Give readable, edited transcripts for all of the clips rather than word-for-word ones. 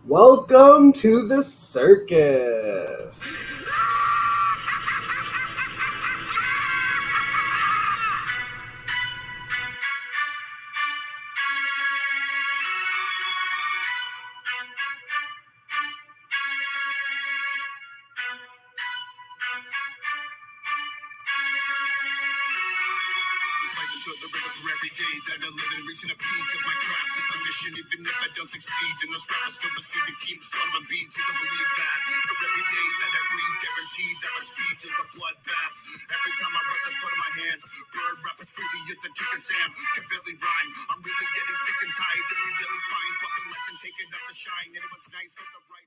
Welcome to the circus. To the river through every day that I live in, reaching the peak of my craft is my mission. Even if I don't succeed, and no strive, I still proceed to keep some of beats. You can believe that. For every day that I breathe, guaranteed that my speech is a bloodbath. Every time I write, that's blood in my hands. Bird rappers freely at the chicken Sam can barely rhyme. I'm really getting sick and tired of your daily spine. Fucking lesson, taking up the shine. Anyone's nice with the right.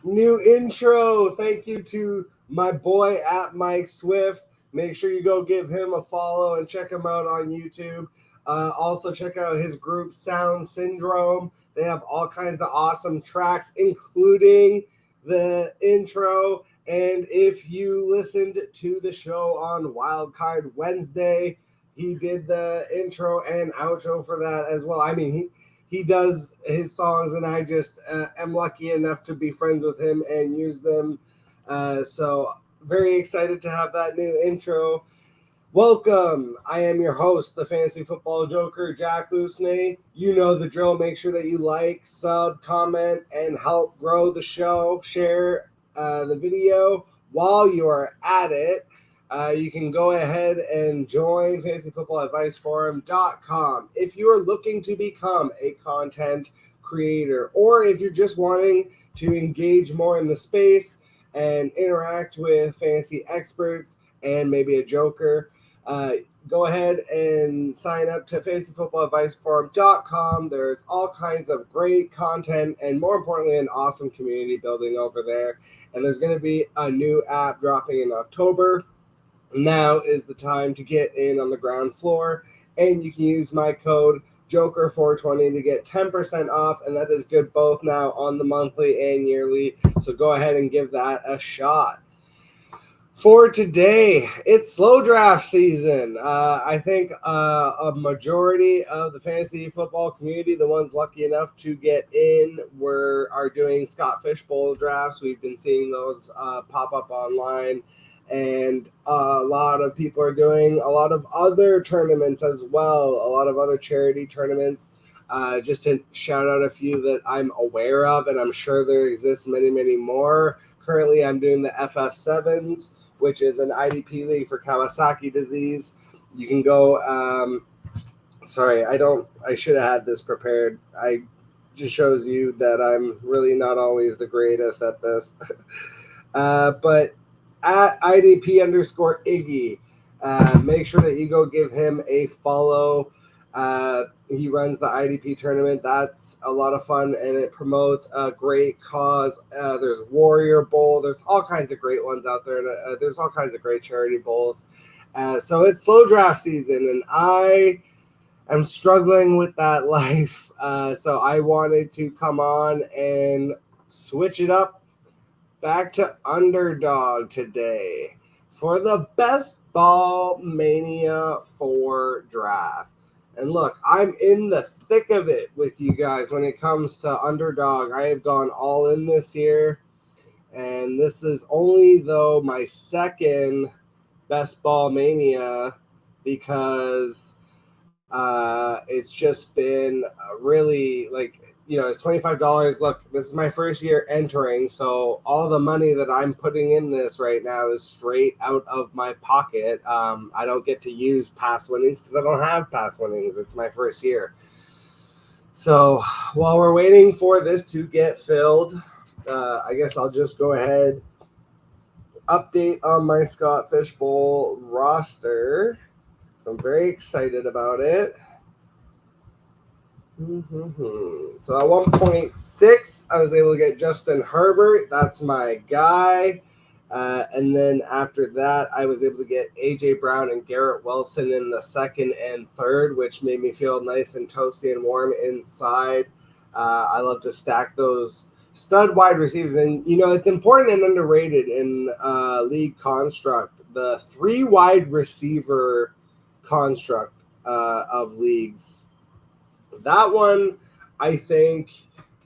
New intro. Thank you to my boy at Mike Swift. Make sure you go give him a follow and check him out on YouTube. Also, check out his group Sound Syndrome. They have all kinds of awesome tracks, including the intro. And if you listened to the show on Wildcard Wednesday, he did the intro and outro for that as well. I mean, he does his songs, and I just am lucky enough to be friends with him and use them. So very excited to have that new intro. Welcome. I am your host, the Fantasy Football Joker, Jack Lusney. You know the drill. Make sure that you like, sub, comment, and help grow the show. Share the video while you are at it. You can go ahead and join fantasyfootballadviceforum.com if you are looking to become a content creator, or if you're just wanting to engage more in the space and interact with fantasy experts and maybe a joker. Go ahead and sign up to fantasyfootballadviceforum.com. There's all kinds of great content and, more importantly, an awesome community building over there. And there's going to be a new app dropping in October. Now is the time to get in on the ground floor, and you can use my code Joker420 to get 10% off, and that is good both now on the monthly and yearly. So go ahead and give that a shot. For today, it's slow draft season. I think a majority of the fantasy football community, the ones lucky enough to get in, are doing Scott Fishbowl drafts. We've been seeing those pop up online. And a lot of people are doing a lot of other tournaments as well, a lot of other charity tournaments. Just to shout out a few that I'm aware of, and I'm sure there exists many, many more. Currently, I'm doing the FF7s, which is an IDP league for Kawasaki disease. You can go, I should have had this prepared. I just shows you that I'm really not always the greatest at this. But at IDP_Iggy. Make sure that you go give him a follow. He runs the IDP tournament. That's a lot of fun, and it promotes a great cause. There's Warrior Bowl. There's all kinds of great ones out there. And, there's all kinds of great charity bowls. So it's slow draft season, and I am struggling with that life. So I wanted to come on and switch it up. Back to Underdog today for the best ball Mania 4 draft. And look, I'm in the thick of it with you guys when it comes to Underdog. I have gone all in this year, and this is only, though, my second best ball Mania because it's just been really it's $25. Look, this is my first year entering, so all the money that I'm putting in this right now is straight out of my pocket. I don't get to use past winnings because I don't have past winnings. It's my first year. So while we're waiting for this to get filled, I guess I'll just go ahead, update on my Scott Fishbowl roster. So I'm very excited about it. So at 1.6, I was able to get Justin Herbert. That's my guy. And then after that, I was able to get A.J. Brown and Garrett Wilson in the second and third, which made me feel nice and toasty and warm inside. I love to stack those stud wide receivers. And, it's important and underrated in league construct, the 3 wide receiver construct of leagues. That one I think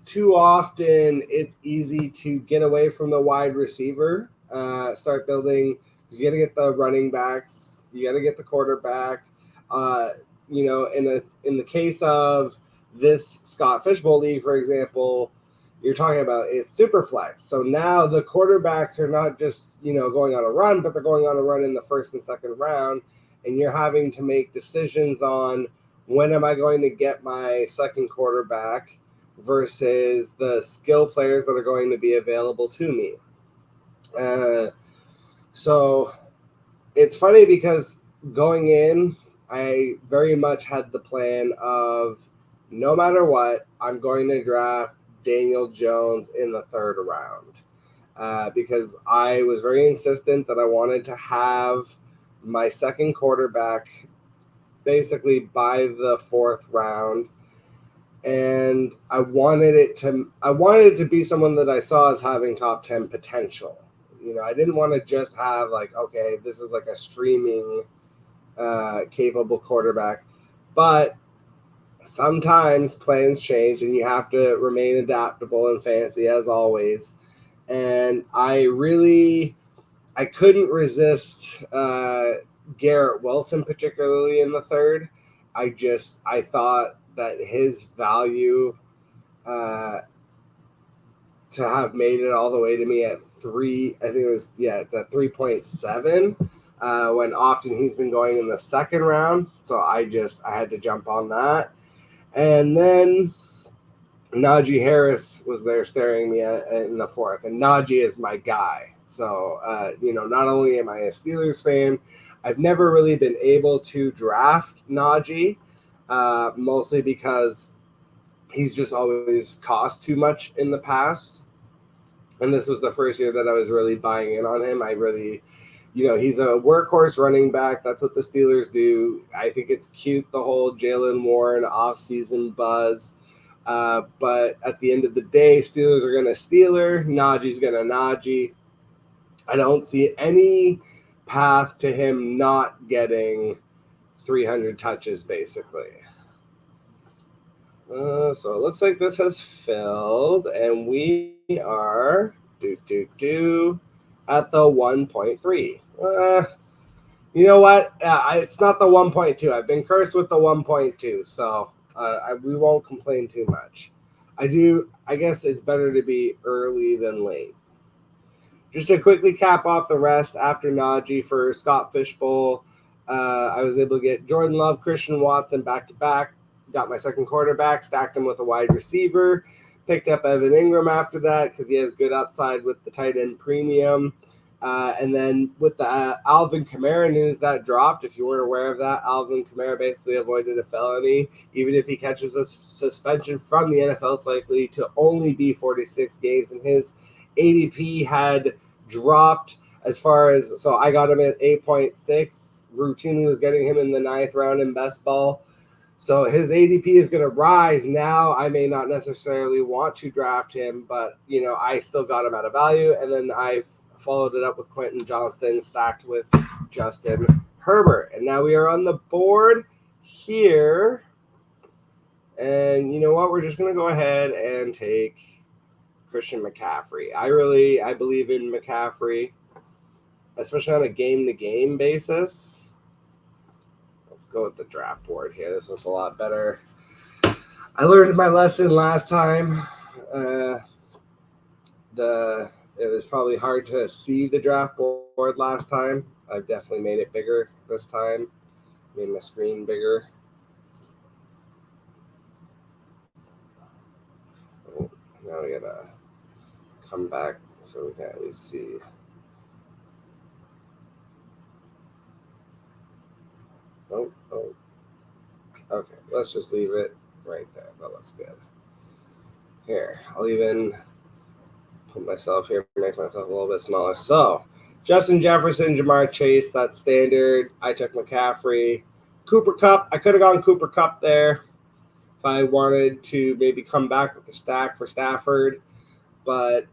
too often it's easy to get away from the wide receiver, start building, because you got to get the running backs, you got to get the quarterback. In the case of this Scott Fishbowl League, for example, you're talking about it's super flex. So now the quarterbacks are not just, going on a run, but they're going on a run in the first and second round. And you're having to make decisions on when am I going to get my second quarterback versus the skill players that are going to be available to me. So it's funny because going in, I very much had the plan of no matter what, I'm going to draft Daniel Jones in the third round because I was very insistent that I wanted to have my second quarterback basically by the fourth round. And I wanted it to be someone that I saw as having top 10 potential. I didn't want to just have okay, this is like a streaming capable quarterback. But sometimes plans change and you have to remain adaptable in fantasy as always. And I couldn't resist Garrett Wilson, particularly in the third. I thought that his value to have made it all the way to me at 3, I think it's at 3.7 when often he's been going in the second round. So I had to jump on that. And then Najee Harris was there staring me in the fourth, and Najee is my guy. So, not only am I a Steelers fan, I've never really been able to draft Najee, mostly because he's just always cost too much in the past. And this was the first year that I was really buying in on him. I really, he's a workhorse running back. That's what the Steelers do. I think it's cute, the whole Jalen Warren offseason buzz. But at the end of the day, Steelers are going to Steeler. Najee's going to Najee. I don't see any path to him not getting 300 touches, basically. So it looks like this has filled, and we are at the 1.3. You know what? It's not the 1.2. I've been cursed with the 1.2, so we won't complain too much. I guess it's better to be early than late. Just to quickly cap off the rest after Najee for Scott Fishbowl, I was able to get Jordan Love, Christian Watson back-to-back. Got my second quarterback, stacked him with a wide receiver, picked up Evan Ingram after that because he has good upside with the tight end premium. And then with the Alvin Kamara news that dropped, if you weren't aware of that, Alvin Kamara basically avoided a felony. Even if he catches a suspension from the NFL, it's likely to only be 46 games. And his ADP had dropped as far as, so I got him at 8.6. Routinely was getting him in the 9th round in best ball. So his ADP is going to rise. Now I may not necessarily want to draft him, but, I still got him at a value. And then I followed it up with Quentin Johnston, stacked with Justin Herbert. And now we are on the board here. And you know what? We're just going to go ahead and take Christian McCaffrey. I believe in McCaffrey, especially on a game-to-game basis. Let's go with the draft board here. This looks a lot better. I learned my lesson last time. It was probably hard to see the draft board last time. I've definitely made it bigger this time. Made my screen bigger. Oh, now we gotta come back so we can at least see. Oh. Okay, let's just leave it right there. That looks good. Here, I'll even put myself here, make myself a little bit smaller. So, Justin Jefferson, Jamar Chase, that's standard. I took McCaffrey. Cooper Kupp, I could have gone Cooper Kupp there if I wanted to maybe come back with the stack for Stafford. But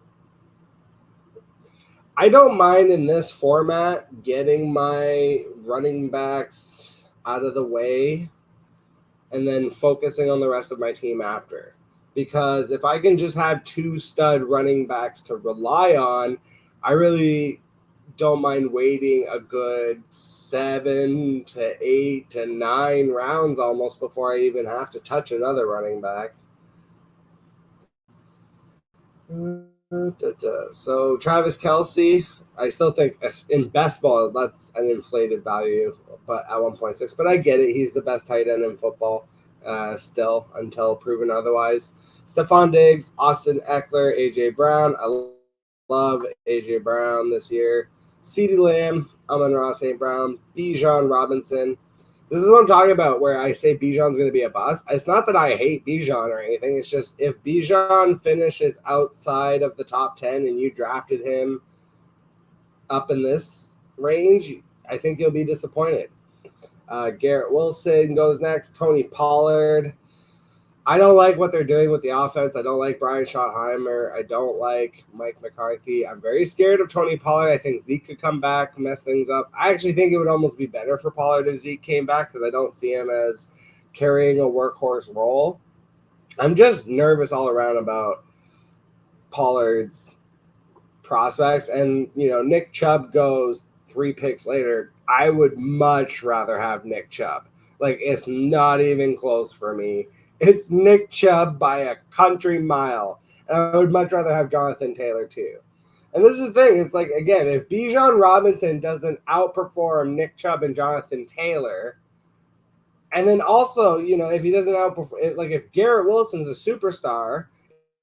I don't mind in this format getting my running backs out of the way and then focusing on the rest of my team after. because if I can just have two stud running backs to rely on, I really don't mind waiting a good 7 to 8 to 9 rounds almost before I even have to touch another running back. So Travis Kelce, I still think in best ball that's an inflated value, but at 1.6. But I get it; he's the best tight end in football still until proven otherwise. Stephon Diggs, Austin Eckler, AJ Brown. I love AJ Brown this year. CeeDee Lamb, Amon-Ra St. Brown, Bijan Robinson. This is what I'm talking about where I say Bijan's going to be a bust. It's not that I hate Bijan or anything. It's just if Bijan finishes outside of the top 10 and you drafted him up in this range, I think you'll be disappointed. Garrett Wilson goes next. Tony Pollard. I don't like what they're doing with the offense. I don't like Brian Schottenheimer. I don't like Mike McCarthy. I'm very scared of Tony Pollard. I think Zeke could come back, mess things up. I actually think it would almost be better for Pollard if Zeke came back because I don't see him as carrying a workhorse role. I'm just nervous all around about Pollard's prospects. And, Nick Chubb goes 3 picks later. I would much rather have Nick Chubb. Like, it's not even close for me. It's Nick Chubb by a country mile. And I would much rather have Jonathan Taylor too. And this is the thing. It's like, again, if Bijan Robinson doesn't outperform Nick Chubb and Jonathan Taylor, and then also, if he doesn't outperform, like if Garrett Wilson's a superstar,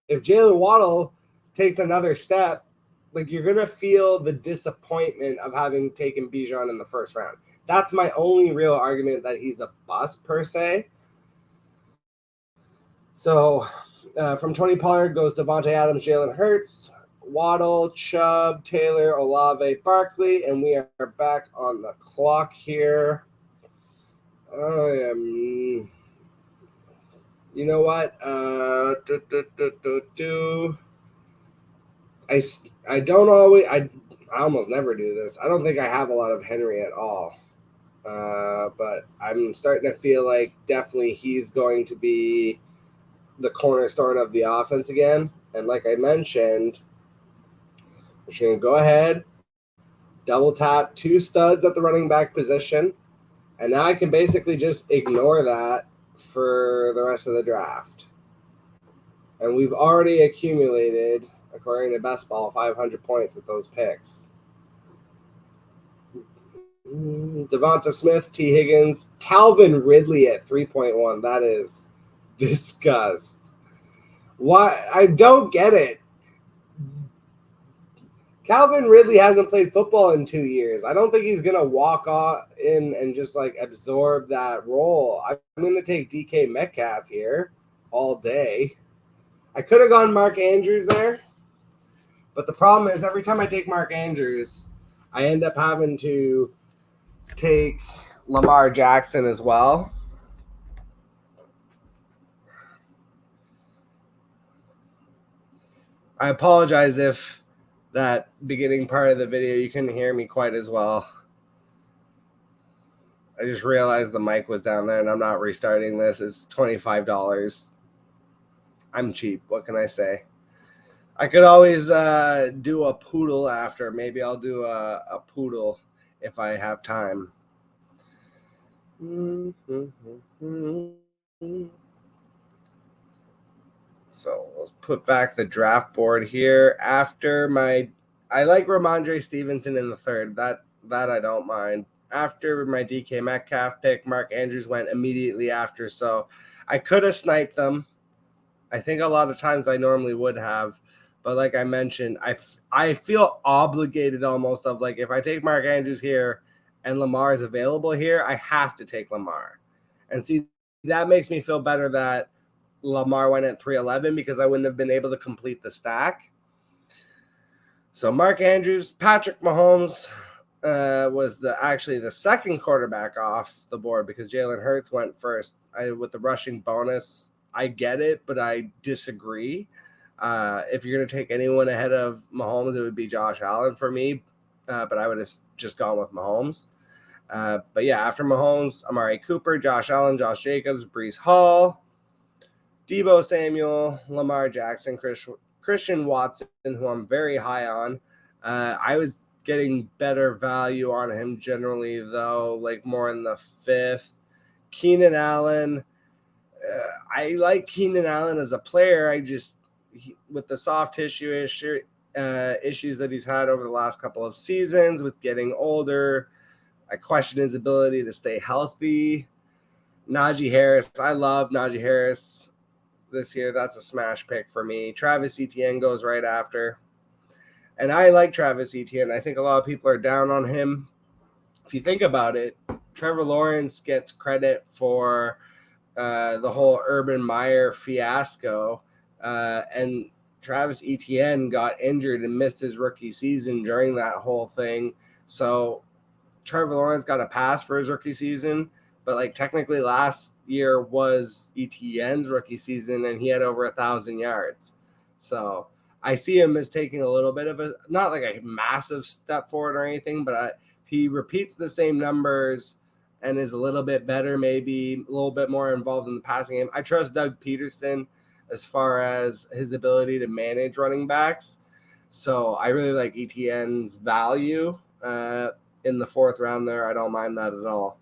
if Jalen Waddle takes another step, like you're going to feel the disappointment of having taken Bijan in the first round. That's my only real argument that he's a bust per se. So from Tony Pollard goes Devontae Adams, Jalen Hurts, Waddle, Chubb, Taylor, Olave, Barkley, and we are back on the clock here. You know what? I don't always. I almost never do this. I don't think I have a lot of Henry at all. But I'm starting to feel like definitely he's going to be the cornerstone of the offense again. And like I mentioned, we're going to go ahead, double tap 2 studs at the running back position. And now I can basically just ignore that for the rest of the draft. And we've already accumulated, according to Best Ball, 500 points with those picks. Devonta Smith, T. Higgins, Calvin Ridley at 3.1. That is disgust. Why? I don't get it. Calvin Ridley hasn't played football in 2 years. I don't think he's going to walk in and just like absorb that role. I'm going to take DK Metcalf here all day. I could have gone Mark Andrews there, but the problem is every time I take Mark Andrews, I end up having to take Lamar Jackson as well. I apologize if that beginning part of the video you couldn't hear me quite as well. I just realized the mic was down there and I'm not restarting this. It's $25. I'm cheap. What can I say? I could always do a poodle after. Maybe I'll do a poodle if I have time. So let's put back the draft board here. After I like Ramondre Stevenson in the 3rd. That I don't mind. After my DK Metcalf pick, Mark Andrews went immediately after. So I could have sniped them. I think a lot of times I normally would have. But like I mentioned, I feel obligated almost of like if I take Mark Andrews here and Lamar is available here, I have to take Lamar. And see, that makes me feel better that Lamar went at 311 because I wouldn't have been able to complete the stack. So Mark Andrews, Patrick Mahomes was actually the second quarterback off the board because Jalen Hurts went first. With the rushing bonus, I get it, but I disagree. If you're going to take anyone ahead of Mahomes, it would be Josh Allen for me, but I would have just gone with Mahomes. But yeah, after Mahomes, Amari Cooper, Josh Allen, Josh Jacobs, Breece Hall, Debo Samuel, Lamar Jackson, Christian Watson, who I'm very high on. I was getting better value on him generally, though, like more in the fifth. Keenan Allen. I like Keenan Allen as a player. With the soft tissue issues that he's had over the last couple of seasons with getting older, I question his ability to stay healthy. Najee Harris. I love Najee Harris this year. That's a smash pick for me. Travis Etienne goes right after. And I like Travis Etienne. I think a lot of people are down on him. If you think about it, Trevor Lawrence gets credit for the whole Urban Meyer fiasco. And Travis Etienne got injured and missed his rookie season during that whole thing. So Trevor Lawrence got a pass for his rookie season, but like technically last year was Etienne's rookie season and he had over 1,000 yards. So I see him as taking a little bit of not like a massive step forward or anything, but if he repeats the same numbers and is a little bit better, maybe a little bit more involved in the passing game. I trust Doug Peterson as far as his ability to manage running backs. So I really like Etienne's value in the fourth round there. I don't mind that at all.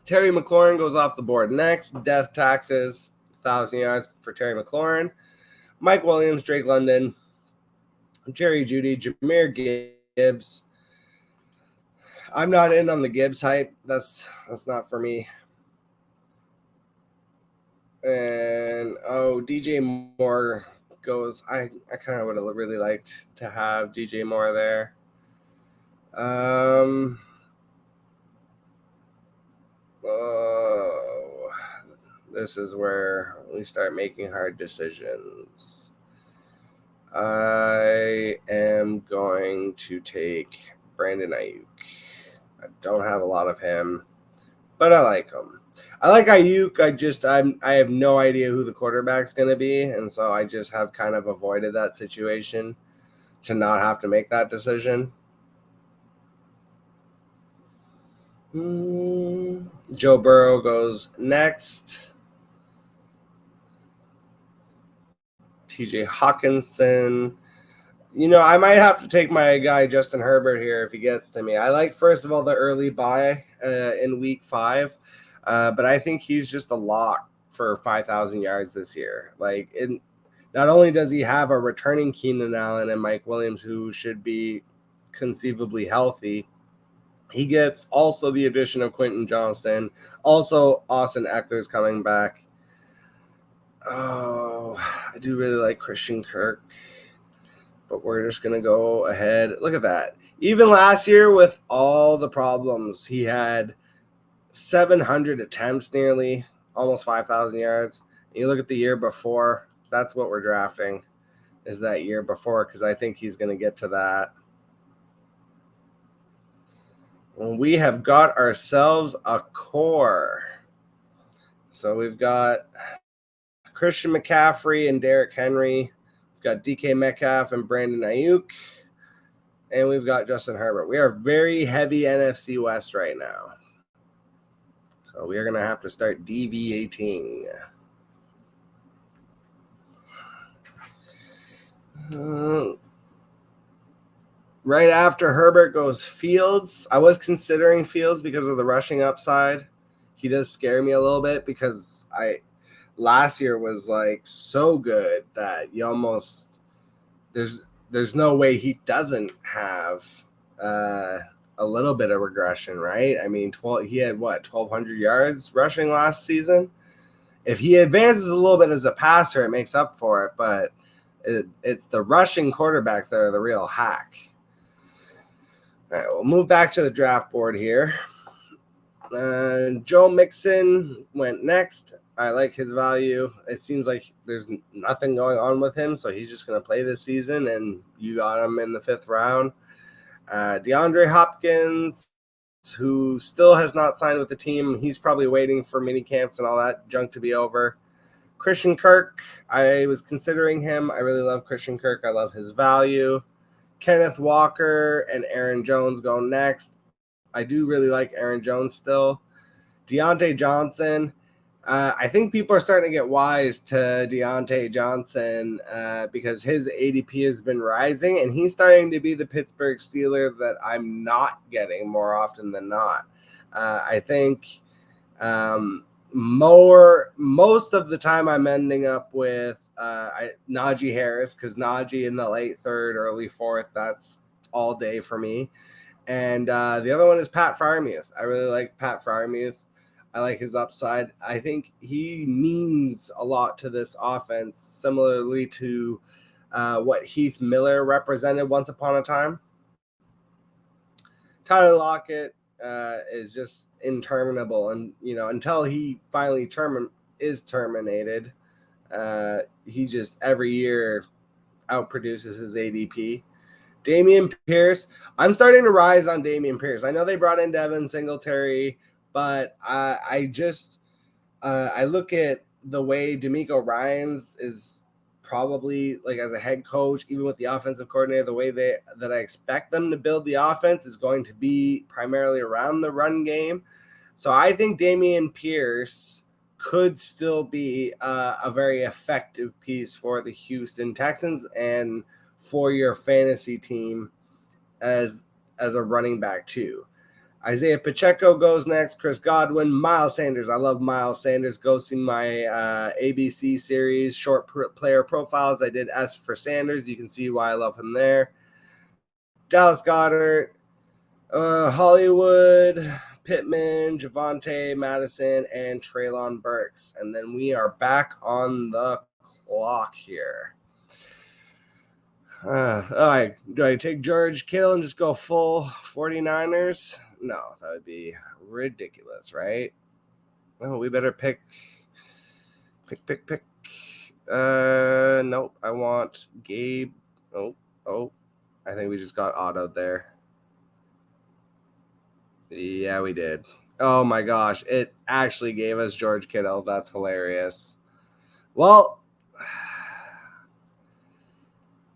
Terry McLaurin goes off the board next. Death taxes, 1,000 yards for Terry McLaurin. Mike Williams, Drake London, Jerry Jeudy, Jahmyr Gibbs. I'm not in on the Gibbs hype. That's not for me. And DJ Moore goes. I kind of would have really liked to have DJ Moore there. This is where we start making hard decisions. I am going to take Brandon Ayuk. I don't have a lot of him, but I like him. I like Ayuk. I have no idea who the quarterback's going to be, and so I just have kind of avoided that situation to not have to make that decision. Joe Burrow goes next. TJ Hawkinson. I might have to take my guy Justin Herbert here if he gets to me. I like, first of all, the early buy in week 5, but I think he's just a lock for 5,000 yards this year. Not only does he have a returning Keenan Allen and Mike Williams, who should be conceivably healthy, he gets also the addition of Quentin Johnston. Also, Austin Eckler's coming back. Oh, I do really like Christian Kirk. But we're just going to go ahead. Look at that. Even last year with all the problems, he had 700 attempts nearly, almost 5,000 yards. You look at the year before, that's what we're drafting, is that year before, because I think he's going to get to that. Well, we have got ourselves a core. So we've got Christian McCaffrey and Derrick Henry. We've got DK Metcalf and Brandon Ayuk. And we've got Justin Herbert. We are very heavy NFC West right now. So we are going to have to start deviating. Right after Herbert goes Fields. I was considering Fields because of the rushing upside. He does scare me a little bit because last year was like so good that you almost there's no way he doesn't have a little bit of regression, right? I mean, he had 1,200 yards rushing last season. If he advances a little bit as a passer, it makes up for it, but it's the rushing quarterbacks that are the real hack. All right, we'll move back to the draft board here. Joe Mixon went next. I like his value. It seems like there's nothing going on with him, so he's just going to play this season, and you got him in the 5th round. DeAndre Hopkins, who still has not signed with the team. He's probably waiting for mini camps and all that junk to be over. Christian Kirk, I was considering him. I really love Christian Kirk. I love his value. Kenneth Walker and Aaron Jones go next. I do really like Aaron Jones still. Deontay Johnson. I think people are starting to get wise to Deontay Johnson because his ADP has been rising, and he's starting to be the Pittsburgh Steeler that I'm not getting more often than not. I think most of the time I'm ending up with Najee Harris, because Najee in the late third, early fourth, that's all day for me. And the other one is Pat Freiermuth. I really like Pat Freiermuth. I like his upside. I think he means a lot to this offense, similarly to what Heath Miller represented once upon a time. Tyler Lockett is just interminable, and until he finally is terminated, he just every year outproduces his ADP. Dameon Pierce. I'm starting to rise on Dameon Pierce. I know they brought in Devin Singletary, but I look at the way D'Amico Ryans is probably, like, as a head coach, even with the offensive coordinator, the way that I expect them to build the offense is going to be primarily around the run game. So I think Dameon Pierce could still be a very effective piece for the Houston Texans and for your fantasy team as a running back too. Isaiah Pacheco goes next. Chris Godwin, Miles Sanders. I love Miles Sanders. Go see my ABC series, short player profiles. I did S for Sanders. You can see why I love him there. Dallas Goedert, Hollywood, Pittman, Javonte Madison, and Treylon Burks. And then we are back on the clock here. All right. Do I take George Kittle and just go full 49ers? No, that would be ridiculous, right? Oh, we better pick. Nope. I want Gabe. Oh. I think we just got autoed there. Yeah, we did. Oh my gosh. It actually gave us George Kittle. That's hilarious. Well,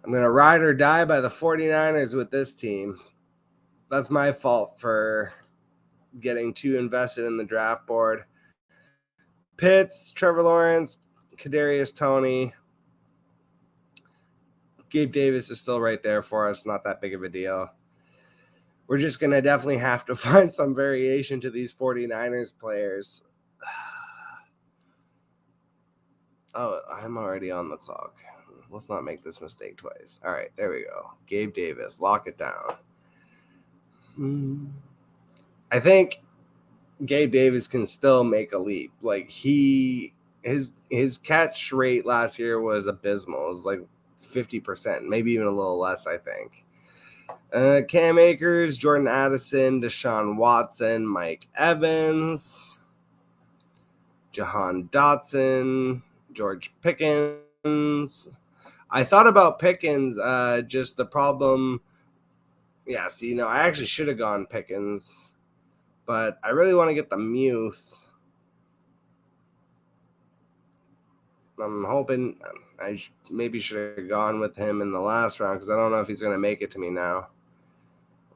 I'm going to ride or die by the 49ers with this team. That's my fault for getting too invested in the draft board. Pitts, Trevor Lawrence, Kadarius Toney. Gabe Davis is still right there for us. Not that big of a deal. We're just going to definitely have to find some variation to these 49ers players. Oh, I'm already on the clock. Let's not make this mistake twice. All right, there we go. Gabe Davis, lock it down. I think Gabe Davis can still make a leap. Like his catch rate last year was abysmal. It was like 50%, maybe even a little less, I think. Cam Akers, Jordan Addison, Deshaun Watson, Mike Evans, Jahan Dotson, George Pickens. I thought about Pickens, just the problem. Yeah, see, I actually should have gone Pickens, but I really want to get the Muth. I'm hoping I maybe should have gone with him in the last round because I don't know if he's going to make it to me now.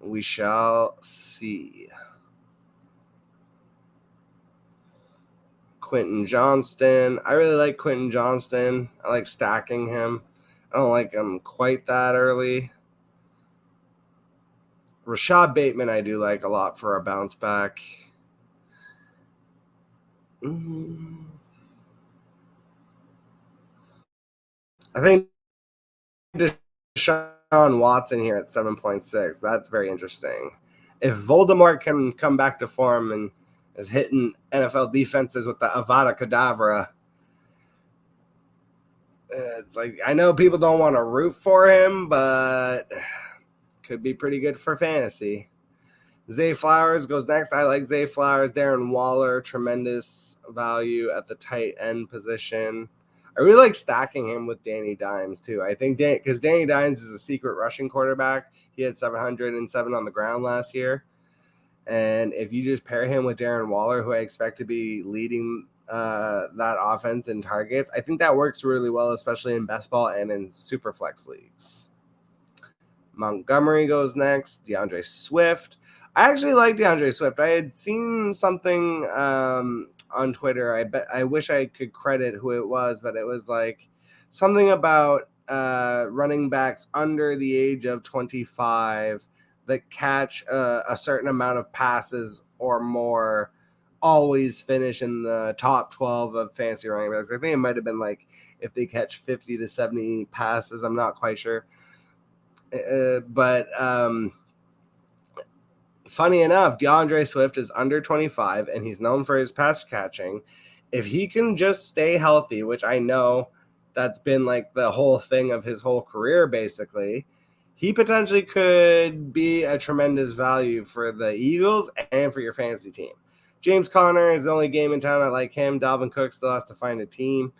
We shall see. Quentin Johnston. I really like Quentin Johnston. I like stacking him. I don't like him quite that early. Rashad Bateman I do like a lot for a bounce back. I think Deshaun Watson here at 7.6. That's very interesting. If Voldemort can come back to form and is hitting NFL defenses with the Avada Kedavra, it's like, I know people don't want to root for him, but could be pretty good for fantasy. Zay Flowers goes next. I like Zay Flowers. Darren Waller, tremendous value at the tight end position. I really like stacking him with Danny Dimes too. I think because Danny Dimes is a secret rushing quarterback. He had 707 on the ground last year. And if you just pair him with Darren Waller, who I expect to be leading that offense in targets, I think that works really well, especially in best ball and in super flex leagues. Montgomery goes next. DeAndre Swift. I actually like DeAndre Swift. I had seen something on Twitter. I wish I could credit who it was, but it was like something about running backs under the age of 25 that catch a certain amount of passes or more always finish in the top 12 of fantasy running backs. I think it might have been like if they catch 50 to 70 passes. I'm not quite sure. But funny enough, DeAndre Swift is under 25 and he's known for his pass catching. If he can just stay healthy, which I know that's been like the whole thing of his whole career, basically, he potentially could be a tremendous value for the Eagles and for your fantasy team. James Conner is the only game in town I like him. Dalvin Cook still has to find a team.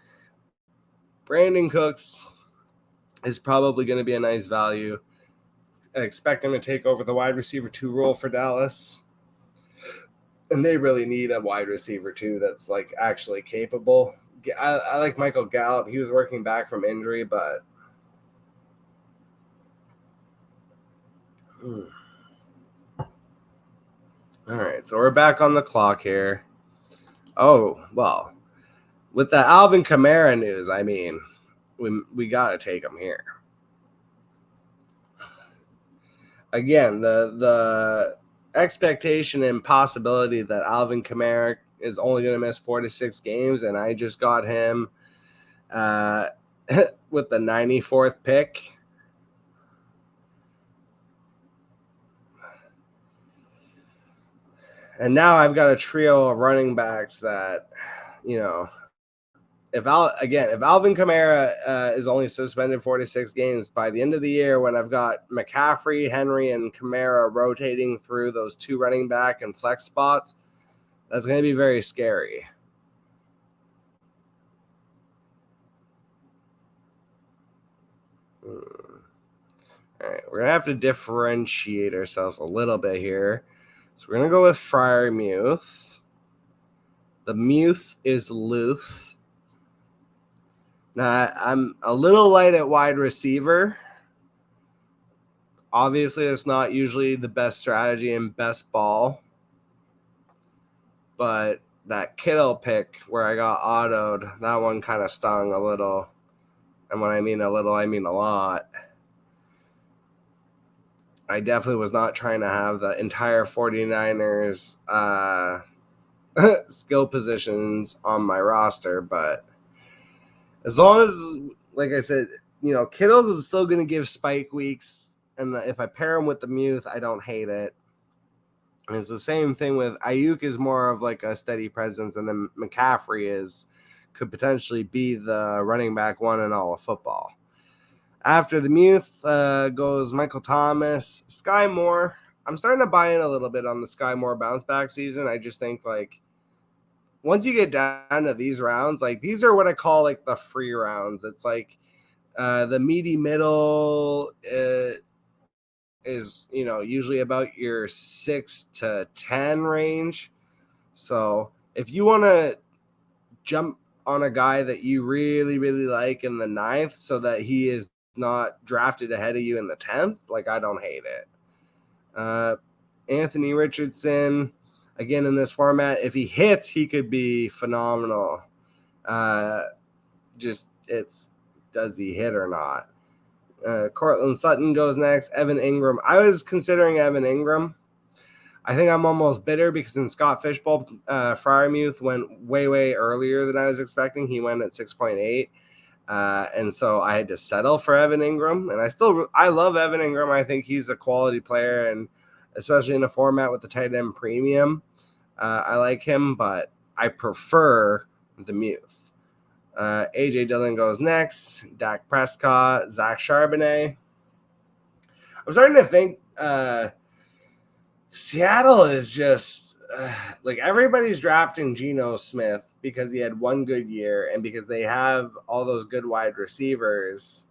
Brandon Cooks is probably going to be a nice value. I expect him to take over the wide receiver 2 role for Dallas. And they really need a wide receiver too that's like actually capable. I like Michael Gallup. He was working back from injury, but all right, so we're back on the clock here. Oh, well, with the Alvin Kamara news, I mean, we got to take him here. Again, the expectation and possibility that Alvin Kamara is only going to miss 4 to 6 games, and I just got him with the 94th pick. And now I've got a trio of running backs that, you know, if Alvin Kamara is only suspended 4 to 6 games by the end of the year, when I've got McCaffrey, Henry, and Kamara rotating through those 2 running back and flex spots, that's going to be very scary. All right, we're going to have to differentiate ourselves a little bit here. So we're going to go with Freiermuth. The Muth is Luth. Now, I'm a little light at wide receiver. Obviously, it's not usually the best strategy and best ball. But that Kittle pick where I got autoed, that one kind of stung a little. And when I mean a little, I mean a lot. I definitely was not trying to have the entire 49ers skill positions on my roster, but as long as, like I said, Kittle is still going to give spike weeks, and if I pair him with the Muth, I don't hate it. And it's the same thing with Ayuk is more of like a steady presence, and then McCaffrey could potentially be the running back 1 in all of football. After the Muth goes Michael Thomas, Sky Moore. I'm starting to buy in a little bit on the Sky Moore bounce back season. I just think like once you get down to these rounds, like these are what I call like the free rounds. It's like the meaty middle is usually about your 6 to 10 range. So if you want to jump on a guy that you really, really like in the 9th so that he is not drafted ahead of you in the 10th, like I don't hate it. Anthony Richardson, again in this format, if he hits, he could be phenomenal. Just does he hit or not? Cortland Sutton goes next. Evan Ingram. I was considering Evan Ingram. I think I'm almost bitter because in Scott Fishbowl, Freiermuth went way, way earlier than I was expecting. He went at 6.8. And so I had to settle for Evan Ingram. And I love Evan Ingram. I think he's a quality player, and especially in a format with the tight end premium, I like him, but I prefer the Muth. AJ Dillon goes next. Dak Prescott, Zach Charbonnet. I'm starting to think Seattle is just like everybody's drafting Geno Smith because he had one good year and because they have all those good wide receivers.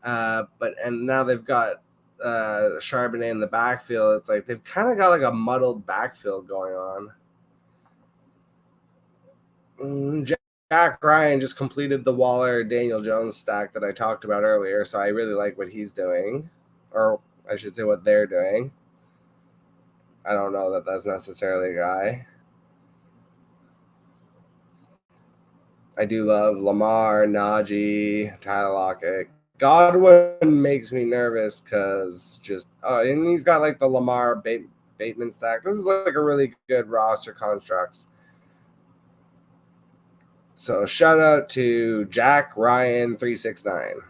And now they've got Charbonnet in the backfield. It's like they've kind of got like a muddled backfield going on. Jack Ryan just completed the Waller Daniel Jones stack that I talked about earlier, so I really like what he's doing, or I should say what they're doing. I don't know that that's necessarily a guy. I do love Lamar, Najee, Tyler Lockett. Godwin makes me nervous because and he's got like the Lamar Bateman stack. This is like a really good roster construct. So shout out to Jack Ryan 369.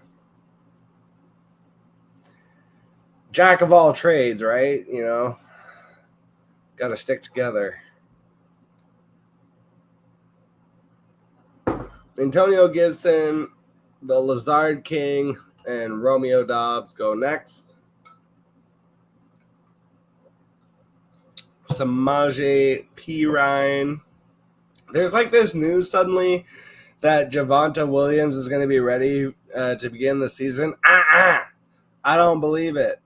Jack of all trades, right? You know, got to stick together. Antonio Gibson, the Lazard King, and Romeo Dobbs go next. Samaje Perine. There's like this news suddenly that Javonte Williams is going to be ready to begin the season. I don't believe it.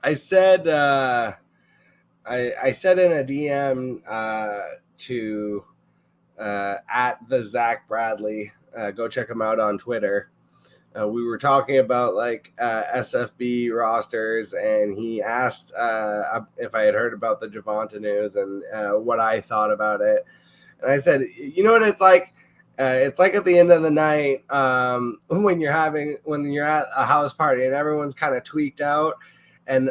I said I said in a DM to at the Zach Bradley. Go check him out on Twitter. We were talking about like SFB rosters, and he asked if I had heard about the Javonte news and what I thought about it. And I said, you know what it's like? It's like at the end of the night when you're at a house party and everyone's kind of tweaked out, and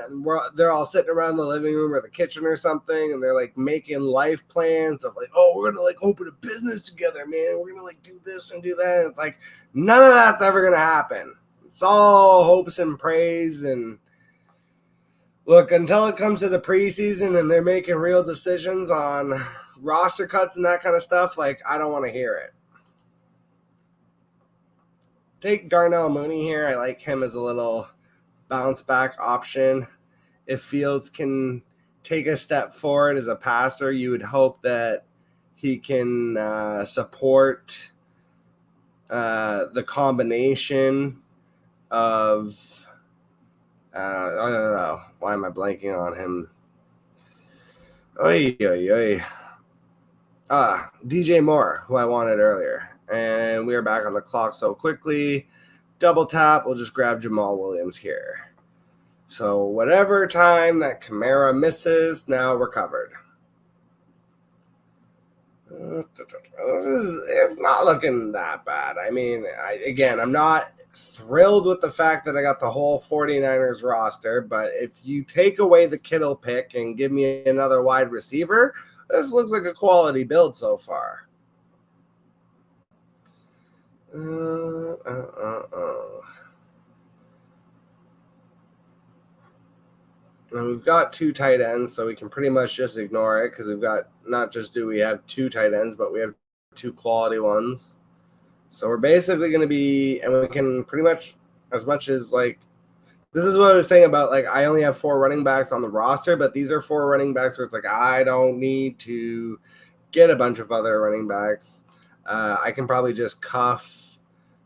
they're all sitting around the living room or the kitchen or something, and they're like making life plans of like, oh, we're gonna like open a business together, man. We're gonna like do this and do that. And it's like none of that's ever gonna happen. It's all hopes and praise. And look, until it comes to the preseason and they're making real decisions on roster cuts and that kind of stuff, like I don't want to hear it. Take Darnell Mooney here. I like him as a little bounce back option. If Fields can take a step forward as a passer, you would hope that he can support the combination of I don't know. Why am I blanking on him? DJ Moore, who I wanted earlier. And we are back on the clock so quickly. Double tap. We'll just grab Jamal Williams here. So whatever time that Kamara misses, now we're covered. It's not looking that bad. I mean, I'm not thrilled with the fact that I got the whole 49ers roster, but if you take away the Kittle pick and give me another wide receiver, this looks like a quality build so far. And we've got two tight ends, so we can pretty much just ignore it because we've got not just do we have two tight ends, but we have two quality ones. So we're basically going to be, and we can pretty much, as much as like, this is what I was saying about like I only have 4 running backs on the roster, but these are 4 running backs where it's like I don't need to get a bunch of other running backs. I can probably just cuff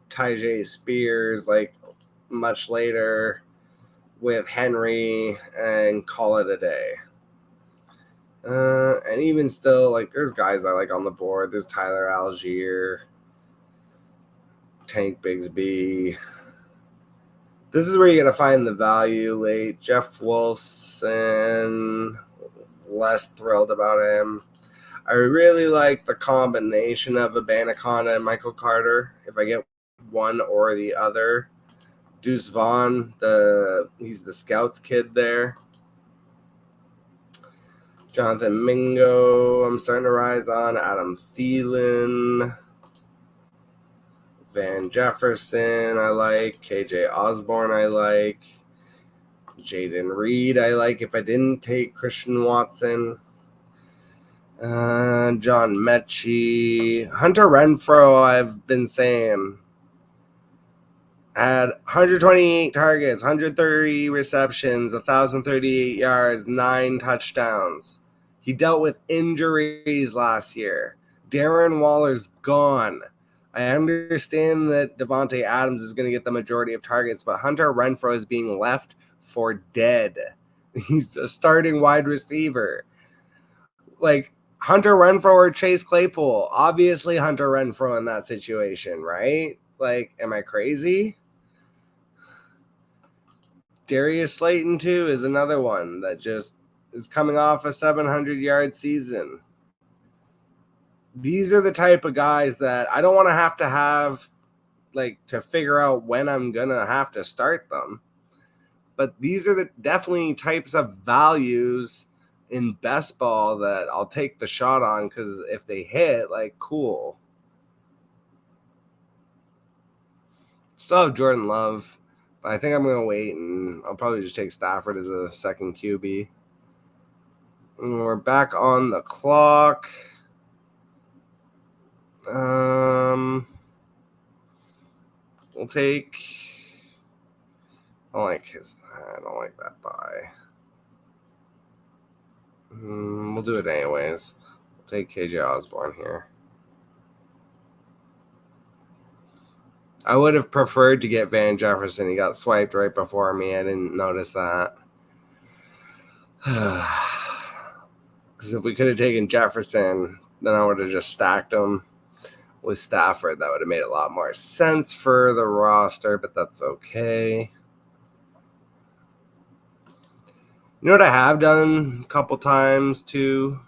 Tyjae Spears like much later with Henry and call it a day. And even still, like there's guys I like on the board. There's Tyler Algier, Tank Bigsby. This is where you got to find the value late. Jeff Wilson, less thrilled about him. I really like the combination of Abanikanda and Michael Carter. If I get one or the other. Deuce Vaughn, he's the Scouts kid there. Jonathan Mingo, I'm starting to rise on. Adam Thielen. Van Jefferson, I like. KJ Osborne, I like. Jaden Reed, I like if I didn't take Christian Watson. John Mechie. Hunter Renfrow, I've been saying. Had 128 targets, 130 receptions, 1,038 yards, 9 touchdowns. He dealt with injuries last year. Darren Waller's gone. I understand that Devontae Adams is going to get the majority of targets, but Hunter Renfrow is being left for dead. He's a starting wide receiver. Like Hunter Renfrow or Chase Claypool. Obviously Hunter Renfrow in that situation, right? Like, am I crazy? Darius Slayton, too, is another one that just is coming off a 700-yard season. These are the type of guys that I don't want to have like to figure out when I'm going to have to start them. But these are the definitely types of values in best ball that I'll take the shot on, because if they hit, like, cool. Still have Jordan Love, but I think I'm going to wait, and I'll probably just take Stafford as a second QB. And we're back on the clock. We'll take... I don't like that buy. We'll do it anyways. We'll take KJ Osborne here. I would have preferred to get Van Jefferson. He got swiped right before me. I didn't notice that. Because if we could have taken Jefferson, then I would have just stacked him with Stafford. That would have made a lot more sense for the roster, but that's okay. You know what I have done a couple times too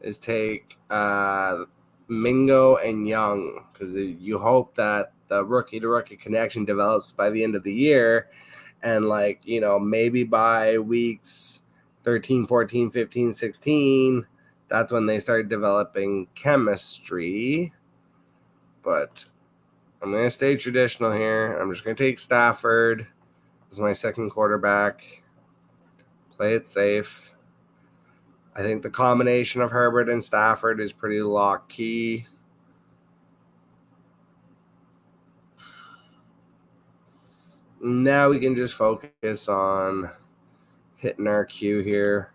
is take Mingo and Young, because you hope that the rookie-to-rookie connection develops by the end of the year, and maybe by weeks 13, 14, 15, 16, that's when they start developing chemistry. But I'm going to stay traditional here. I'm just going to take Stafford as my second quarterback. Play it safe. I think the combination of Herbert and Stafford is pretty lock key. Now we can just focus on hitting our queue here.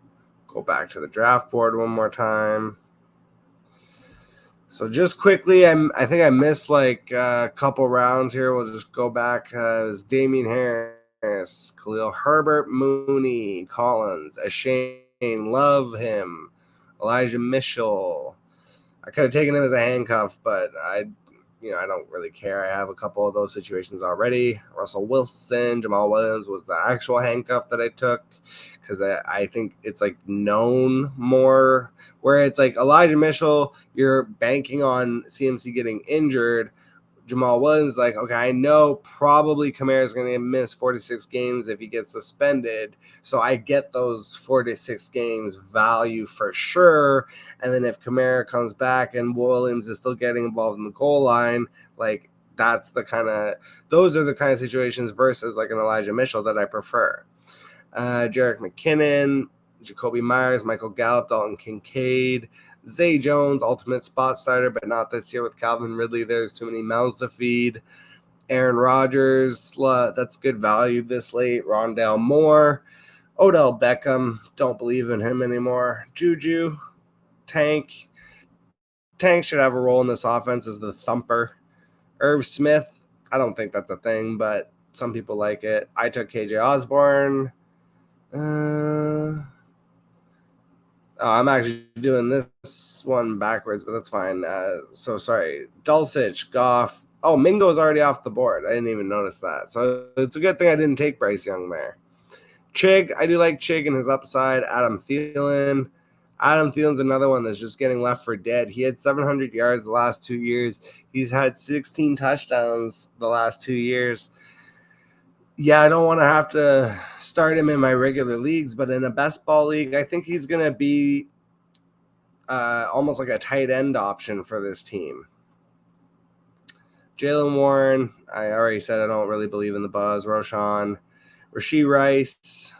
Go back to the draft board one more time. So just quickly, I think I missed a couple rounds here. We'll just go back. It was Damian Harris, Khalil Herbert, Mooney, Collins, Ashane, love him, Elijah Mitchell. I could have taken him as a handcuff, but I don't really care. I have a couple of those situations already. Russell Wilson, Jamal Williams was the actual handcuff that I took, because I think it's known more, where it's Elijah Mitchell, you're banking on CMC getting injured. Jamal Williams, okay, I know probably Kamara's going to miss 46 games if he gets suspended, so I get those 46 games value for sure. And then if Kamara comes back and Williams is still getting involved in the goal line, those are the kind of situations versus an Elijah Mitchell that I prefer. Jerick McKinnon, Jacoby Myers, Michael Gallup, Dalton Kincaid, Zay Jones, ultimate spot starter, but not this year with Calvin Ridley. There's too many mouths to feed. Aaron Rodgers, that's good value this late. Rondale Moore, Odell Beckham, don't believe in him anymore. Juju, Tank should have a role in this offense as the thumper. Irv Smith, I don't think that's a thing, but some people like it. I took KJ Osborne. I'm actually doing this one backwards, but that's fine. So sorry. Dulcich, Goff. Oh, Mingo's already off the board. I didn't even notice that. So it's a good thing I didn't take Bryce Young there. Chig, I do like Chig and his upside. Adam Thielen. Adam Thielen's another one that's just getting left for dead. He had 700 yards the last 2 years. He's had 16 touchdowns the last 2 years. Yeah, I don't want to have to start him in my regular leagues, but in a best ball league, I think he's going to be almost like a tight end option for this team. Jalen Warren, I already said I don't really believe in the buzz. Roshan, Rashee Rice,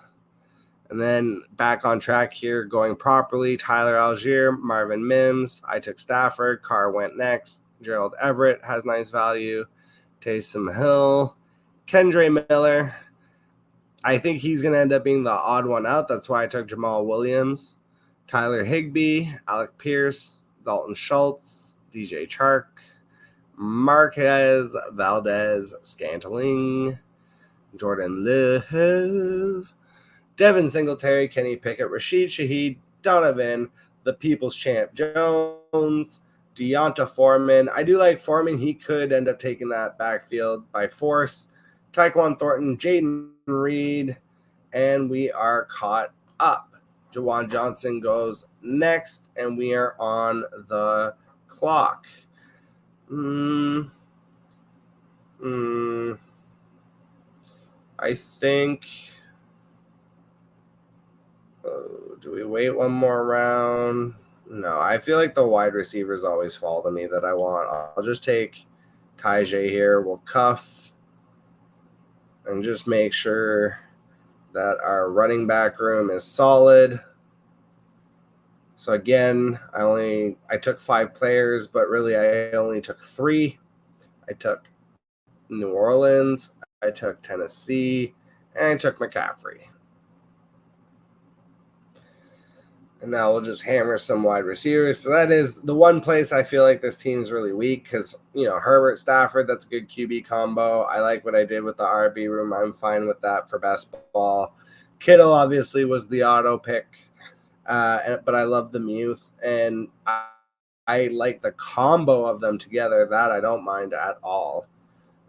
and then back on track here, going properly. Tyler Algier, Marvin Mims. I took Stafford. Carr went next. Gerald Everett has nice value. Taysom Hill. Kendre Miller, I think he's going to end up being the odd one out. That's why I took Jamal Williams. Tyler Higbee, Alec Pierce, Dalton Schultz, DJ Chark, Marquez Valdez Scantling, Jordan Love, Devin Singletary, Kenny Pickett, Rashid Shaheed, Donovan, the People's Champ Jones, Deonta Foreman. I do like Foreman. He could end up taking that backfield by force. Tyquan Thornton, Jaden Reed, and we are caught up. Jawan Johnson goes next, and we are on the clock. I think. Do we wait one more round? No, I feel like the wide receivers always fall to me that I want. I'll just take Tajay here. We'll cuff and just make sure that our running back room is solid. So again, I took 5 players, but really I only took 3. I took New Orleans, I took Tennessee, and I took McCaffrey. And now we'll just hammer some wide receivers. So that is the one place I feel like this team's really weak because, Herbert, Stafford, that's a good QB combo. I like what I did with the RB room. I'm fine with that for best ball. Kittle obviously was the auto pick, but I love the Muth. And I like the combo of them together. That I don't mind at all.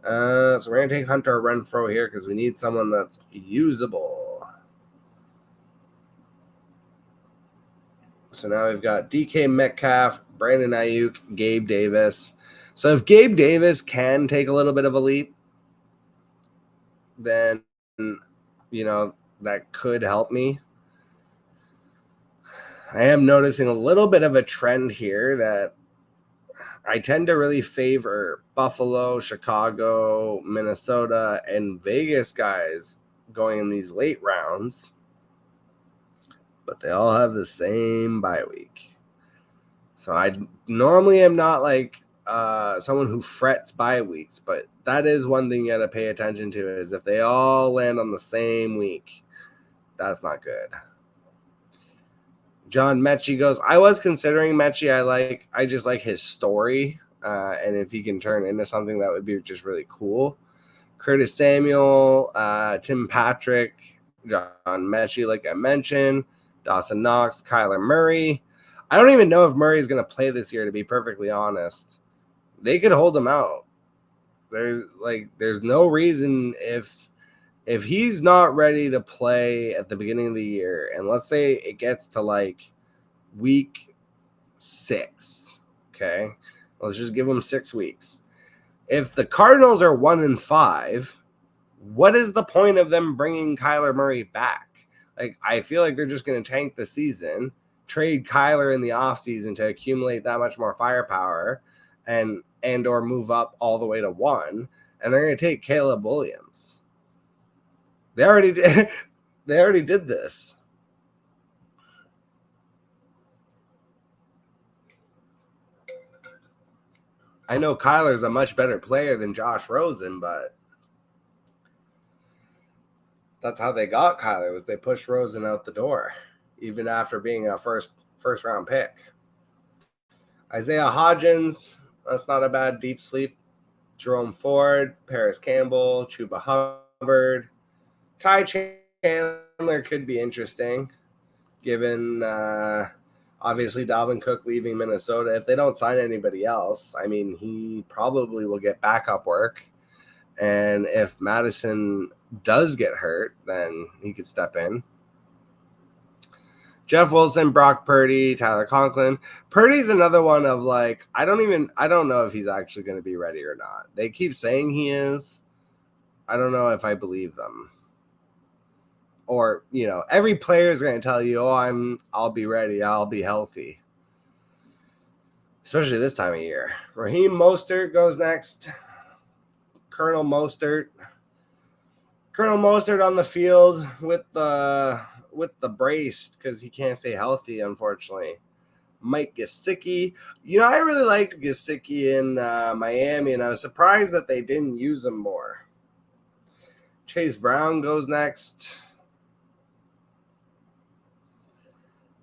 So we're going to take Hunter Renfrow here because we need someone that's usable. So now we've got DK Metcalf, Brandon Ayuk, Gabe Davis. So if Gabe Davis can take a little bit of a leap, then, that could help me. I am noticing a little bit of a trend here that I tend to really favor Buffalo, Chicago, Minnesota, and Vegas guys going in these late rounds. But they all have the same bye week. So I normally am not like someone who frets bye weeks, but that is one thing you got to pay attention to is if they all land on the same week, that's not good. John Mechie goes, I was considering Mechie. I just like his story. And if he can turn into something, that would be just really cool. Curtis Samuel, Tim Patrick, John Mechie, like I mentioned, Dawson Knox, Kyler Murray. I don't even know if Murray is going to play this year, to be perfectly honest. They could hold him out. There's no reason if he's not ready to play at the beginning of the year, and let's say it gets to like week 6, okay? Let's just give him 6 weeks. If the Cardinals are 1-5, what is the point of them bringing Kyler Murray back? Like, I feel like they're just going to tank the season, trade Kyler in the offseason to accumulate that much more firepower and or move up all the way to 1, and they're going to take Caleb Williams. They already did. They already did this. I know Kyler's a much better player than Josh Rosen, but that's how they got Kyler, was they pushed Rosen out the door, even after being a first round pick. Isaiah Hodgins, that's not a bad deep sleep. Jerome Ford, Paris Campbell, Chuba Hubbard. Ty Chandler could be interesting, given obviously Dalvin Cook leaving Minnesota. If they don't sign anybody else, I mean, he probably will get backup work. And if Madison does get hurt, then he could step in. Jeff Wilson, Brock Purdy, Tyler Conklin. Purdy's another one of like, I don't know if he's actually going to be ready or not. They keep saying he is. I don't know if I believe them. Or, every player is going to tell you, I'll be ready. I'll be healthy. Especially this time of year. Raheem Mostert goes next. Colonel Mostert on the field with the brace because he can't stay healthy, unfortunately. Mike Gesicki. I really liked Gesicki in Miami, and I was surprised that they didn't use him more. Chase Brown goes next.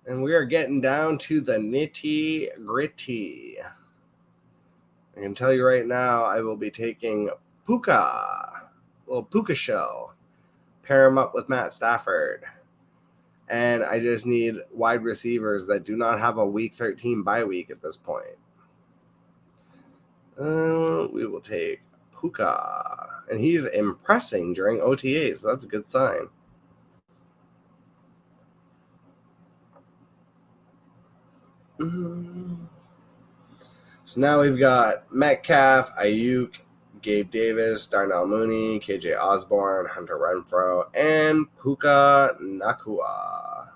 And we are getting down to the nitty-gritty. I can tell you right now, I will be taking Puka, little Puka shell. Pair him up with Matt Stafford. And I just need wide receivers that do not have a week 13 bye week at this point. We will take Puka. And he's impressing during OTAs, so that's a good sign. So now we've got Metcalf, Ayuk, Gabe Davis, Darnell Mooney, KJ Osborne, Hunter Renfro, and Puka Nakua.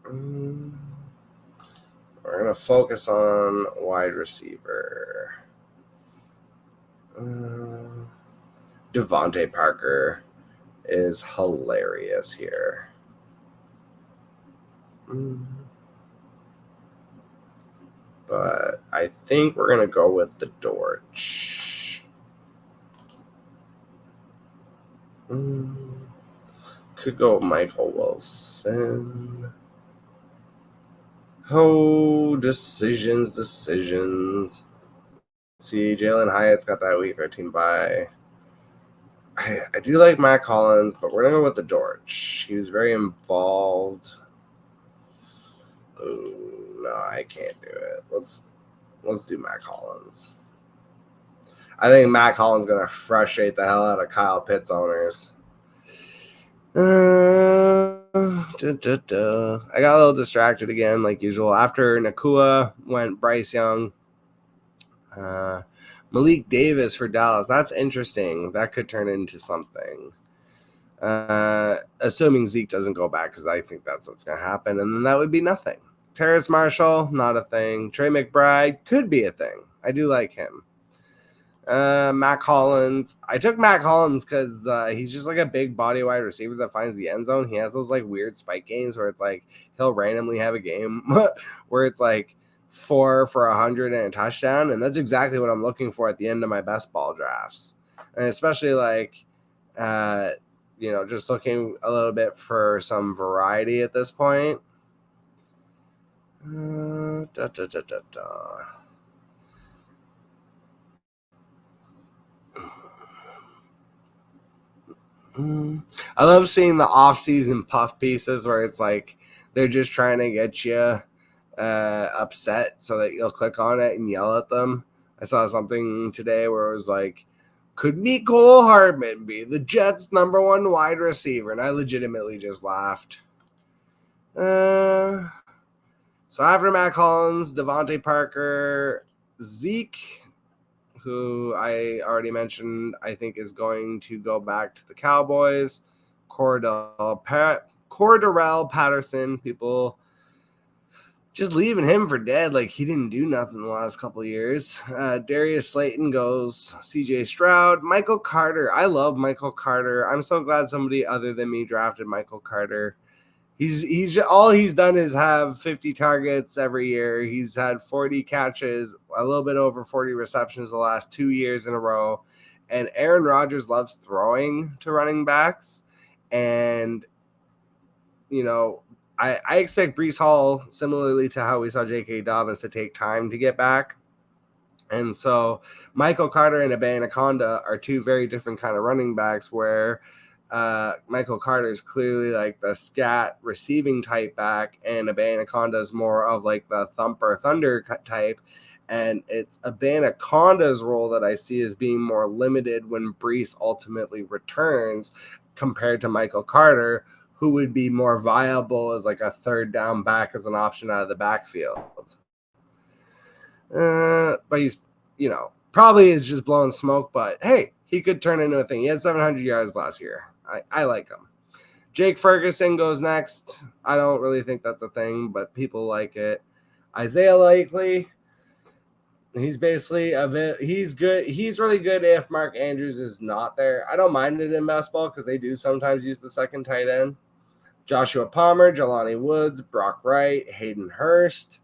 We're going to focus on wide receiver. Devontae Parker is hilarious here. But I think we're going to go with the Dortch. Could go Michael Wilson. Oh, decisions. See, Jalen Hyatt's got that week 13 bye. I do like Matt Collins, but we're going to go with the Dortch. He was very involved. Ooh, no, I can't do it. Let's do Matt Collins. I think Matt Collins is going to frustrate the hell out of Kyle Pitts owners. I got a little distracted again, like usual. After Nakua went Bryce Young. Malik Davis for Dallas. That's interesting. That could turn into something. Assuming Zeke doesn't go back, because I think that's what's going to happen. And then that would be nothing. Terrace Marshall, not a thing. Trey McBride could be a thing. I do like him. Matt Collins. I took Matt Collins because he's just like a big body wide receiver that finds the end zone. He has those like weird spike games where it's like he'll randomly have a game where it's like 4 for 100 and a touchdown, and that's exactly what I'm looking for at the end of my best ball drafts. And especially like just looking a little bit for some variety at this point. I love seeing the off-season puff pieces where it's like they're just trying to get you upset so that you'll click on it and yell at them. I saw something today where it was like, could Mecole Hardman be the Jets' number 1 wide receiver? And I legitimately just laughed. So after Matt Collins, Devontae Parker, Zeke, who I already mentioned, I think is going to go back to the Cowboys. Cordarrelle Patterson, people just leaving him for dead. Like he didn't do nothing the last couple of years. Darius Slayton goes. CJ Stroud. Michael Carter. I love Michael Carter. I'm so glad somebody other than me drafted Michael Carter. He's all he's done is have 50 targets every year. He's had 40 catches, a little bit over 40 receptions the last 2 years in a row. And Aaron Rodgers loves throwing to running backs. And, I expect Breece Hall, similarly to how we saw J.K. Dobbins, to take time to get back. And so Michael Carter and Abe Anaconda are 2 very different kind of running backs where Michael Carter is clearly like the scat receiving type back, and Abe Anaconda is more of like the thumper thunder type. And it's Abe Anaconda's role that I see as being more limited when Breece ultimately returns compared to Michael Carter, who would be more viable as like a third down back as an option out of the backfield. But he's, probably is just blowing smoke, but hey, he could turn into a thing. He had 700 yards last year. I like him. Jake Ferguson goes next. I don't really think that's a thing, but people like it. Isaiah Likely, he's basically he's good. He's really good if Mark Andrews is not there. I don't mind it in basketball because they do sometimes use the second tight end. Joshua Palmer, Jelani Woods, Brock Wright, Hayden Hurst,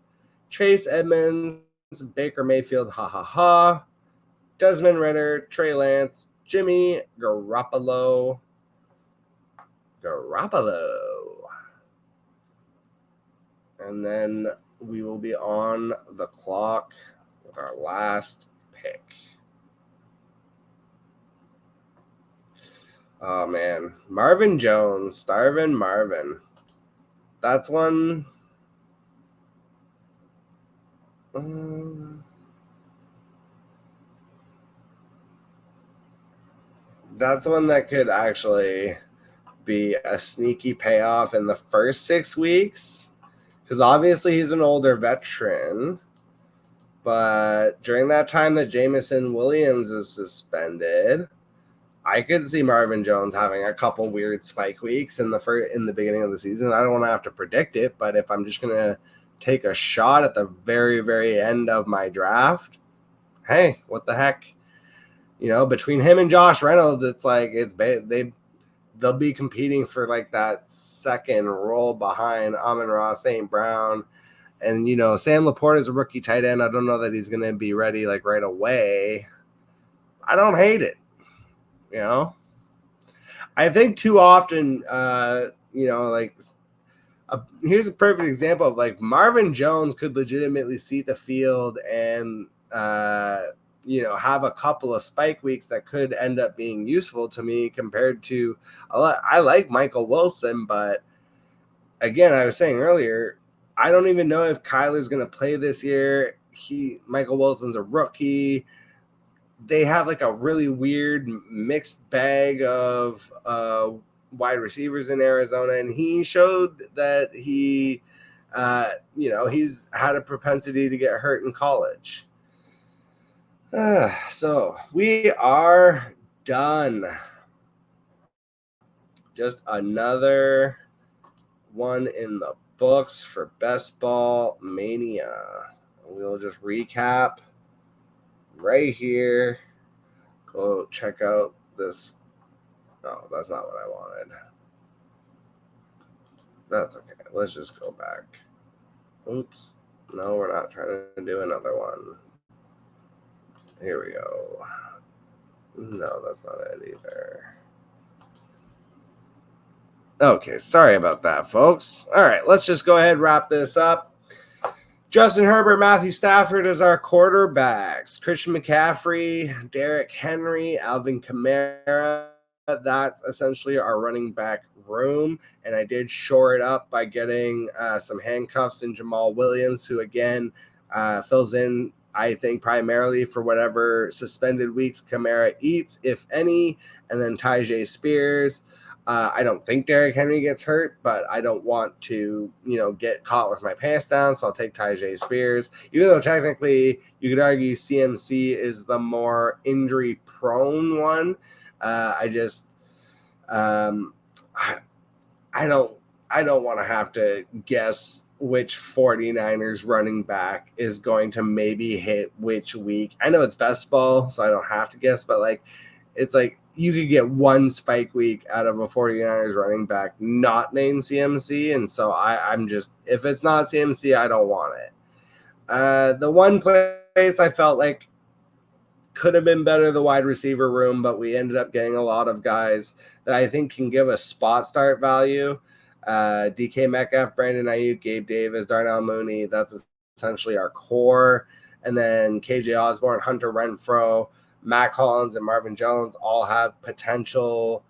Chase Edmonds, Baker Mayfield, Desmond Ritter, Trey Lance, Jimmy Garoppolo. And then we will be on the clock with our last pick. Oh, man. Marvin Jones, Starvin' Marvin. That's one. That's one that could actually be a sneaky payoff in the first 6 weeks. Because obviously he's an older veteran. But during that time that Jameson Williams is suspended, I could see Marvin Jones having a couple weird spike weeks in the beginning of the season. I don't want to have to predict it, but if I'm just gonna take a shot at the very, very end of my draft, hey, what the heck? Between him and Josh Reynolds, it's like they'll be competing for like that second role behind Amon-Ra St. Brown. And, Sam Laporta is a rookie tight end. I don't know that he's going to be ready like right away. I don't hate it. I think too often, here's a perfect example of like Marvin Jones could legitimately see the field and, have a couple of spike weeks that could end up being useful to me compared to, I like Michael Wilson, but again, I was saying earlier, I don't even know if Kyler's going to play this year. Michael Wilson's a rookie. They have like a really weird mixed bag of wide receivers in Arizona, and he showed that he's had a propensity to get hurt in college. So we are done. Just another one in the books for Best Ball Mania. We'll just recap right here. Go check out this. No, that's not what I wanted. That's okay. Let's just go back. Oops. No, we're not trying to do another one. Here we go. No, that's not it either. Okay, sorry about that, folks. All right, let's just go ahead and wrap this up. Justin Herbert, Matthew Stafford as our quarterbacks. Christian McCaffrey, Derrick Henry, Alvin Kamara. That's essentially our running back room. And I did shore it up by getting some handcuffs in Jamal Williams, who again fills in, I think, primarily for whatever suspended weeks Kamara eats, if any. And then Tyjae Spears. I don't think Derrick Henry gets hurt, but I don't want to, get caught with my pants down. So I'll take Tyjae Spears, even though technically you could argue CMC is the more injury prone one. I don't want to have to guess which 49ers running back is going to maybe hit which week. I know it's best ball, so I don't have to guess, but it's like you could get one spike week out of a 49ers running back not named CMC. And so I'm just, if it's not CMC, I don't want it. The one place I felt like could have been better, the wide receiver room, but we ended up getting a lot of guys that I think can give us spot start value. DK Metcalf, Brandon Ayuk, Gabe Davis, Darnell Mooney. That's essentially our core. And then KJ Osborne, Hunter Renfrow, Mac Hollins, and Marvin Jones all have potential,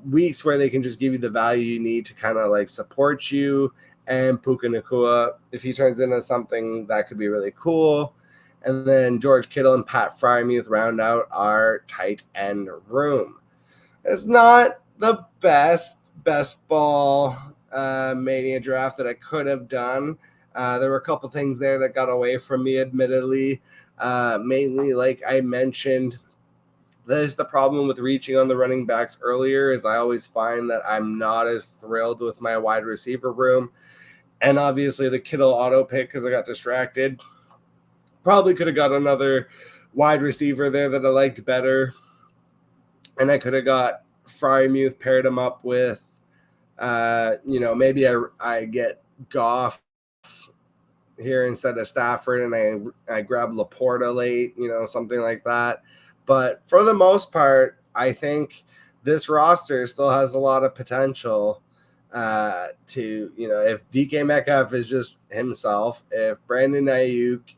weeks where they can just give you the value you need to kind of like support you. And Puka Nacua, if he turns into something that could be really cool. And then George Kittle and Pat Freiermuth round out our tight end room. It's not the best ball Mania draft that I could have done. There were a couple things there that got away from me, admittedly. Mainly, like I mentioned, that is the problem with reaching on the running backs earlier, is I always find that I'm not as thrilled with my wide receiver room. And obviously the Kittle auto pick, because I got distracted. Probably could have got another wide receiver there that I liked better. And I could have got Freiermuth, paired him up with, maybe I get Goff here instead of Stafford, and I grab Laporta late, something like that. But for the most part, I think this roster still has a lot of potential to, if DK Metcalf is just himself, if Brandon Ayuk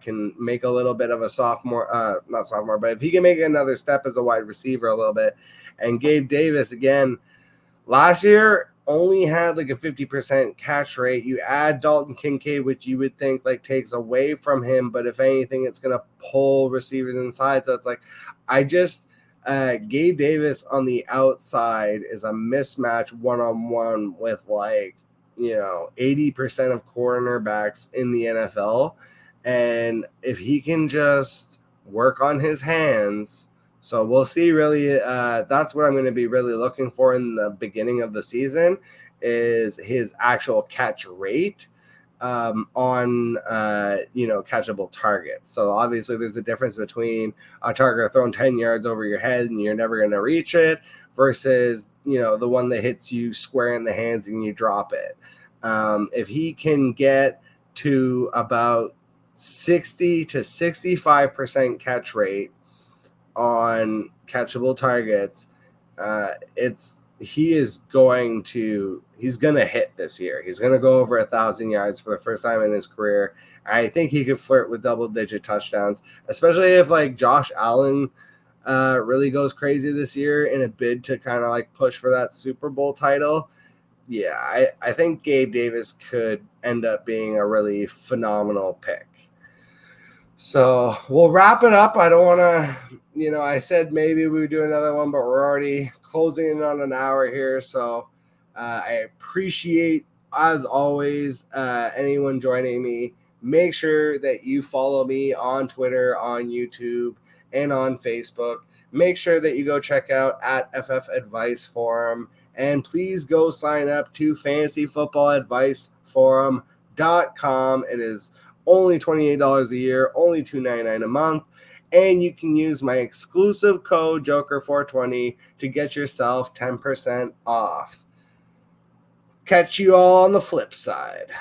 can make a little bit of a not sophomore, but if he can make another step as a wide receiver a little bit, and Gabe Davis, again, last year only had like a 50% catch rate. You add Dalton Kincaid, which you would think like takes away from him, but if anything, it's going to pull receivers inside. So it's like, Gabe Davis on the outside is a mismatch one-on-one with like 80% of cornerbacks in the NFL. And if he can just work on his hands, so we'll see really, that's what I'm going to be really looking for in the beginning of the season is his actual catch rate on catchable targets. So obviously there's a difference between a target thrown 10 yards over your head and you're never going to reach it versus the one that hits you square in the hands and you drop it. If he can get to about 60 to 65% catch rate on catchable targets, he's gonna hit this year. He's gonna go over 1,000 yards for the first time in his career. I think he could flirt with double-digit touchdowns, especially if like Josh Allen really goes crazy this year in a bid to kind of like push for that Super Bowl title. Yeah, I think Gabe Davis could end up being a really phenomenal pick. So we'll wrap it up. I don't want to, I said maybe we would do another one, but we're already closing in on an hour here. So I appreciate, as always, anyone joining me. Make sure that you follow me on Twitter, on YouTube, and on Facebook. Make sure that you go check out at FF Advice Forum. And please go sign up to fantasyfootballadviceforum.com. It is only $28 a year, only $2.99 a month. And you can use my exclusive code Joker420 to get yourself 10% off. Catch you all on the flip side.